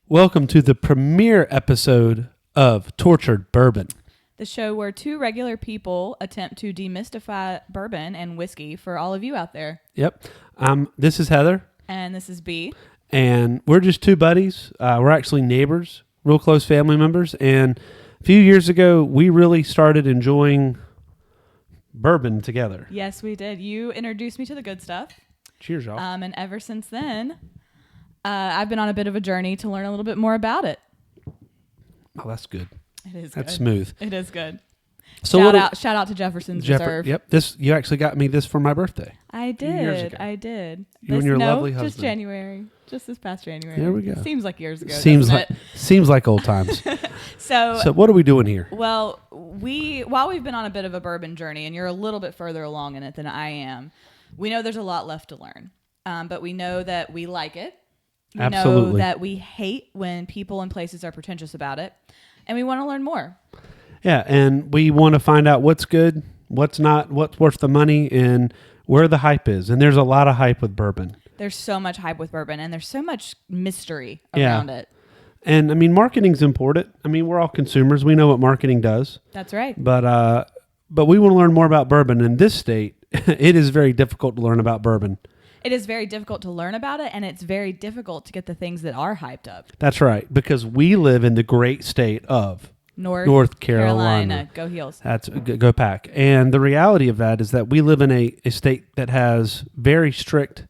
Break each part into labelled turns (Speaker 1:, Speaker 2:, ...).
Speaker 1: Welcome to the premiere episode of Tortured Bourbon.
Speaker 2: The show where two regular people attempt to demystify bourbon and whiskey for all of you out there.
Speaker 1: Yep. This is Heather.
Speaker 2: And this is B.
Speaker 1: And we're just two buddies. We're actually neighbors, real close family members. And a few years ago, we really started enjoying bourbon together.
Speaker 2: Yes, we did. You introduced me to the good stuff.
Speaker 1: Cheers, y'all.
Speaker 2: And ever since then, I've been on a bit of a journey to learn a little bit more about it.
Speaker 1: Oh, that's good.
Speaker 2: It is
Speaker 1: That's
Speaker 2: good.
Speaker 1: smooth.
Speaker 2: It is good.
Speaker 1: So
Speaker 2: Shout out to Jefferson's Reserve.
Speaker 1: Yep. You actually got me this for my birthday.
Speaker 2: I
Speaker 1: years
Speaker 2: did.
Speaker 1: ago.
Speaker 2: I did.
Speaker 1: You and your lovely
Speaker 2: just
Speaker 1: husband.
Speaker 2: January. Just this past January.
Speaker 1: There we go.
Speaker 2: Seems like years ago.
Speaker 1: Seems
Speaker 2: doesn't
Speaker 1: like old times.
Speaker 2: it? So
Speaker 1: what are we doing here?
Speaker 2: Well, while we've been on a bit of a bourbon journey, and you're a little bit further along in it than I am, we know there's a lot left to learn. But we know that we like it. We
Speaker 1: Absolutely.
Speaker 2: know that we hate when people and places are pretentious about it, and we want to learn more.
Speaker 1: Yeah, and we want to find out what's good, what's not, what's worth the money, and where the hype is. And there's a lot of hype with bourbon.
Speaker 2: There's so much hype with bourbon, and there's so much mystery around it.
Speaker 1: And I mean, marketing's important. I mean, we're all consumers. We know what marketing does.
Speaker 2: That's right.
Speaker 1: But we want to learn more about bourbon. In this state, it is very difficult to learn about bourbon.
Speaker 2: It is very difficult to learn about it, and it's very difficult to get the things that are hyped up.
Speaker 1: That's right, because we live in the great state of North Carolina.
Speaker 2: Go Heels.
Speaker 1: That's go Pack. And the reality of that is that we live in a state that has very strict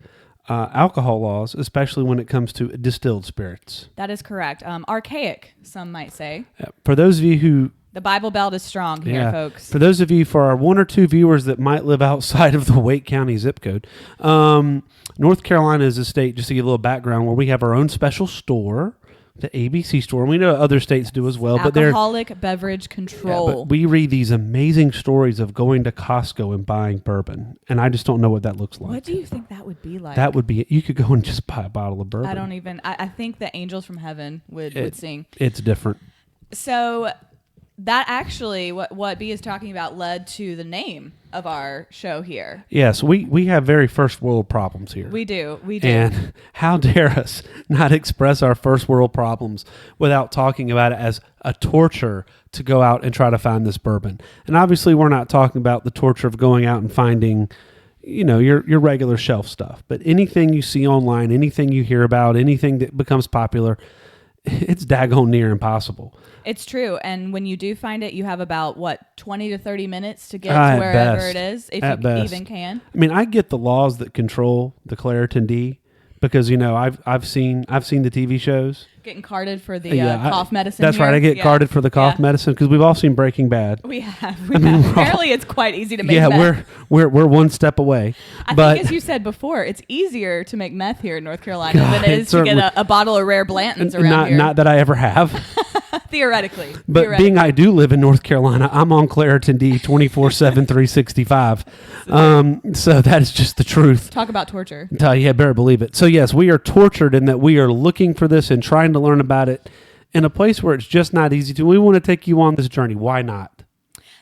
Speaker 1: alcohol laws, especially when it comes to distilled spirits.
Speaker 2: That is correct. Archaic, some might say.
Speaker 1: For those of you who...
Speaker 2: The Bible Belt is strong here, folks.
Speaker 1: For those of you, for our one or two viewers that might live outside of the Wake County zip code, North Carolina is a state, just to give a little background, where we have our own special store, the ABC store. And we know other states do as well.
Speaker 2: Alcoholic beverage control.
Speaker 1: Yeah, but we read these amazing stories of going to Costco and buying bourbon, and I just don't know what that looks like.
Speaker 2: What do you think that would be like?
Speaker 1: That would be, you could go and just buy a bottle of bourbon.
Speaker 2: I think the angels from heaven would sing.
Speaker 1: It's different.
Speaker 2: So that actually, what B is talking about, led to the name of our show here.
Speaker 1: Yes, we have very first world problems here.
Speaker 2: We do.
Speaker 1: And how dare us not express our first world problems without talking about it as a torture to go out and try to find this bourbon. And obviously we're not talking about the torture of going out and finding, your regular shelf stuff. But anything you see online, anything you hear about, anything that becomes popular, it's daggone near impossible.
Speaker 2: It's true. And when you do find it, you have about, 20 to 30 minutes to get to wherever it is, if you even can. I
Speaker 1: mean, I get the laws that control the Claritin D because, I've seen the TV shows.
Speaker 2: Getting carded for the cough medicine.
Speaker 1: That's
Speaker 2: here.
Speaker 1: right. I get carded for the cough medicine because we've all seen Breaking Bad.
Speaker 2: We have. Apparently, it's quite easy to make meth.
Speaker 1: Yeah, we're one step away.
Speaker 2: I think, as you said before, it's easier to make meth here in North Carolina than it is to get a bottle of rare Blanton's around here.
Speaker 1: Not that I ever have.
Speaker 2: Theoretically.
Speaker 1: Being I do live in North Carolina, I'm on Claritin D 24/7, 365. So that is just the truth.
Speaker 2: Talk about torture.
Speaker 1: Yeah, better believe it. So yes, we are tortured in that we are looking for this and trying to learn about it in a place where it's just not easy to. We want to take you on this journey. Why not?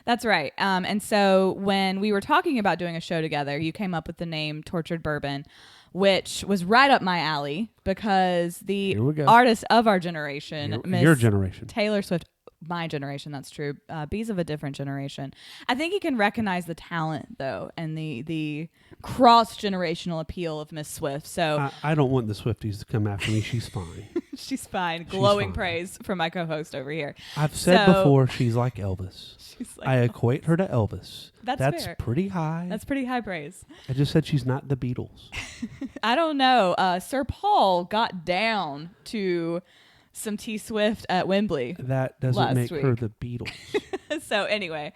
Speaker 2: That's right. And so when we were talking about doing a show together, you came up with the name Tortured Bourbon, which was right up my alley because the artist of our generation,
Speaker 1: your generation,
Speaker 2: Taylor Swift, my generation, that's true. B's of a different generation. I think you can recognize the talent, though, and the cross-generational appeal of Miss Swift. So
Speaker 1: I don't want the Swifties to come after me. She's fine.
Speaker 2: She's fine. Glowing praise from my co-host over here.
Speaker 1: I've said before, she's like Elvis. I equate her to Elvis. That's fair. Pretty high.
Speaker 2: That's pretty high praise.
Speaker 1: I just said she's not the Beatles.
Speaker 2: I don't know. Sir Paul got down to some T Swift at Wembley.
Speaker 1: That doesn't make her the Beatles.
Speaker 2: So anyway,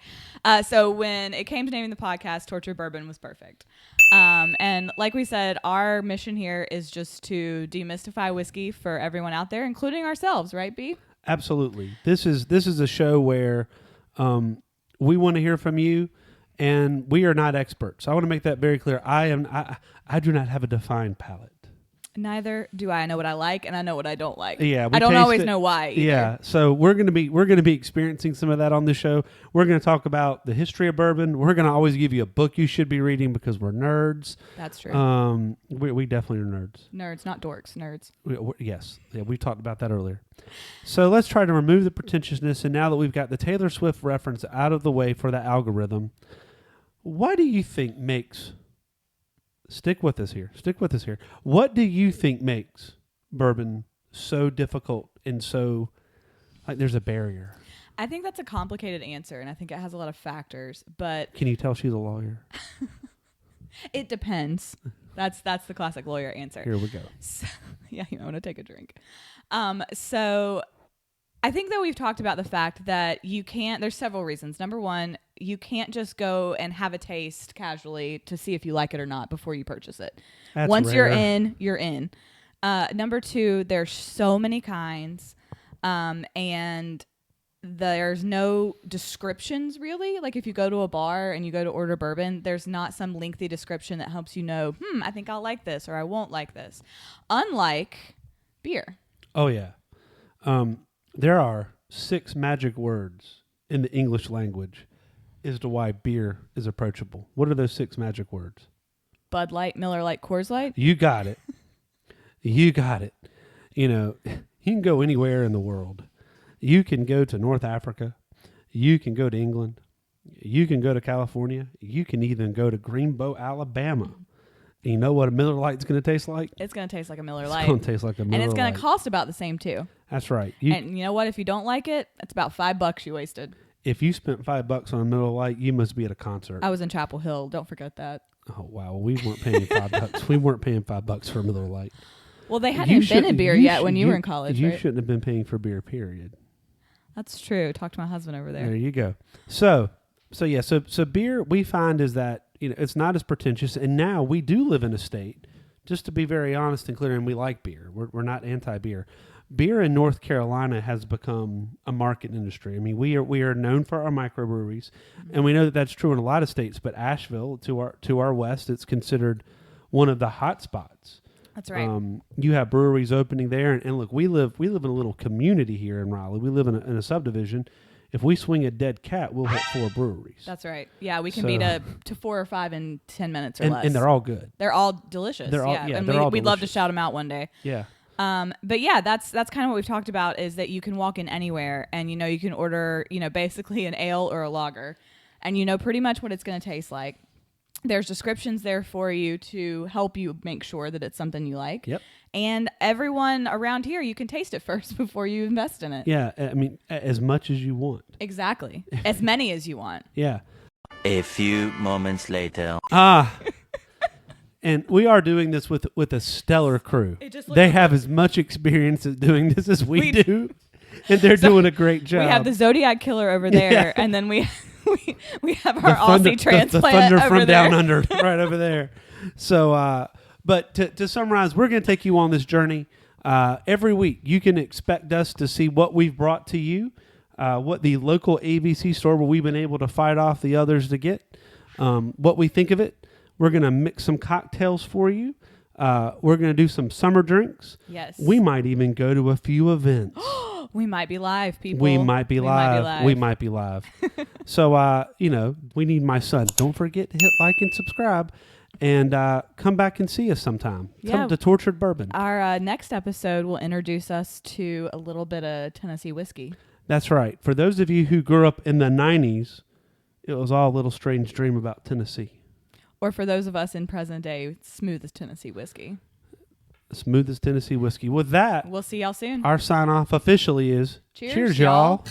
Speaker 2: so when it came to naming the podcast, Tortured Bourbon was perfect. And like we said, our mission here is just to demystify whiskey for everyone out there, including ourselves, right, B?
Speaker 1: Absolutely. This is a show where we want to hear from you, and we are not experts. I want to make that very clear. I do not have a defined palate.
Speaker 2: Neither do I. I know what I like and I know what I don't like.
Speaker 1: Yeah,
Speaker 2: I don't always know why either.
Speaker 1: Yeah, so we're gonna be experiencing some of that on the show. We're gonna talk about the history of bourbon. We're gonna always give you a book you should be reading because we're nerds.
Speaker 2: That's true.
Speaker 1: We definitely are nerds.
Speaker 2: Nerds, not dorks. Nerds.
Speaker 1: Yes, yeah, we talked about that earlier. So let's try to remove the pretentiousness. And now that we've got the Taylor Swift reference out of the way for the algorithm, what do you think makes? Stick with us here. What do you think makes bourbon so difficult and so like there's a barrier?
Speaker 2: I think that's a complicated answer, and I think it has a lot of factors. But
Speaker 1: can you tell she's a lawyer?
Speaker 2: It depends. That's the classic lawyer answer.
Speaker 1: Here we go.
Speaker 2: So, yeah, you want to take a drink. So I think that we've talked about the fact that you can't. There's several reasons. Number one, you can't just go and have a taste casually to see if you like it or not before you purchase it.
Speaker 1: That's
Speaker 2: Once
Speaker 1: rare.
Speaker 2: you're in, you're in. Number two, there's so many kinds, and there's no descriptions really. Like if you go to a bar and you go to order bourbon, there's not some lengthy description that helps you know, I think I'll like this or I won't like this. Unlike beer.
Speaker 1: Oh yeah. There are 6 magic words in the English language as to why beer is approachable. What are those 6 magic words?
Speaker 2: Bud Light, Miller Lite, Coors Light.
Speaker 1: You got it. You got it. You know, you can go anywhere in the world. You can go to North Africa. You can go to England. You can go to California. You can even go to Greenbow, Alabama. And you know what a Miller Lite's going to taste like?
Speaker 2: It's going to taste like a Miller
Speaker 1: It's
Speaker 2: Lite.
Speaker 1: going to taste like a Miller Lite.
Speaker 2: And it's going to cost about the same too.
Speaker 1: That's right.
Speaker 2: And you know what? If you don't like it, it's about $5 you wasted.
Speaker 1: If you spent $5 on a Miller Lite, you must be at a concert.
Speaker 2: I was in Chapel Hill. Don't forget that.
Speaker 1: Oh wow, we weren't paying $5. We weren't paying $5 for a Miller Lite.
Speaker 2: Well, they hadn't invented beer yet when you were in college.
Speaker 1: You
Speaker 2: right?
Speaker 1: shouldn't have been paying for beer. Period.
Speaker 2: That's true. Talk to my husband over there.
Speaker 1: There you go. So beer we find is that it's not as pretentious, and now we do live in a state. Just to be very honest and clear, and we like beer. We're not anti-beer. Beer in North Carolina has become a market industry. I mean, we are known for our microbreweries, and we know that that's true in a lot of states. But Asheville, to our west, it's considered one of the hot spots.
Speaker 2: That's right.
Speaker 1: You have breweries opening there, and look, we live in a little community here in Raleigh. We live in a subdivision. If we swing a dead cat, we'll hit 4 breweries.
Speaker 2: That's right. Yeah, we can be to 4 or 5 in 10 minutes or less.
Speaker 1: And they're all good.
Speaker 2: They're all delicious.
Speaker 1: They're all,
Speaker 2: yeah. And
Speaker 1: they're all
Speaker 2: we'd love to
Speaker 1: delicious.
Speaker 2: shout them out one day.
Speaker 1: Yeah.
Speaker 2: But yeah, that's kind of what we've talked about is that you can walk in anywhere and, you can order, basically an ale or a lager and pretty much what it's going to taste like. There's descriptions there for you to help you make sure that it's something you like.
Speaker 1: Yep.
Speaker 2: And everyone around here, you can taste it first before you invest in it.
Speaker 1: Yeah. I mean, as much as you want.
Speaker 2: Exactly. As many as you want.
Speaker 1: Yeah.
Speaker 3: A few moments later.
Speaker 1: And we are doing this with a stellar crew. They have as much experience at doing this as we do, and they're doing a great job.
Speaker 2: We have the Zodiac Killer over there, and then we have our Aussie transplant
Speaker 1: the thunder
Speaker 2: over
Speaker 1: from
Speaker 2: there.
Speaker 1: down under, right over there. So, but to summarize, we're going to take you on this journey. Every week, you can expect us to see what we've brought to you, what the local ABC store where we've been able to fight off the others to get, what we think of it. We're going to mix some cocktails for you. We're going to do some summer drinks.
Speaker 2: Yes.
Speaker 1: We might even go to a few events.
Speaker 2: We might be live, people.
Speaker 1: We might be live. So, we need my son. Don't forget to hit like and subscribe. And come back and see us sometime. Come to Tortured Bourbon.
Speaker 2: Our next episode will introduce us to a little bit of Tennessee whiskey.
Speaker 1: That's right. For those of you who grew up in the 90s, it was all a little strange dream about Tennessee.
Speaker 2: Or for those of us in present day, smooth as Tennessee whiskey.
Speaker 1: Smooth as Tennessee whiskey. With that,
Speaker 2: we'll see y'all soon.
Speaker 1: our sign off officially is
Speaker 2: Cheers,
Speaker 1: y'all.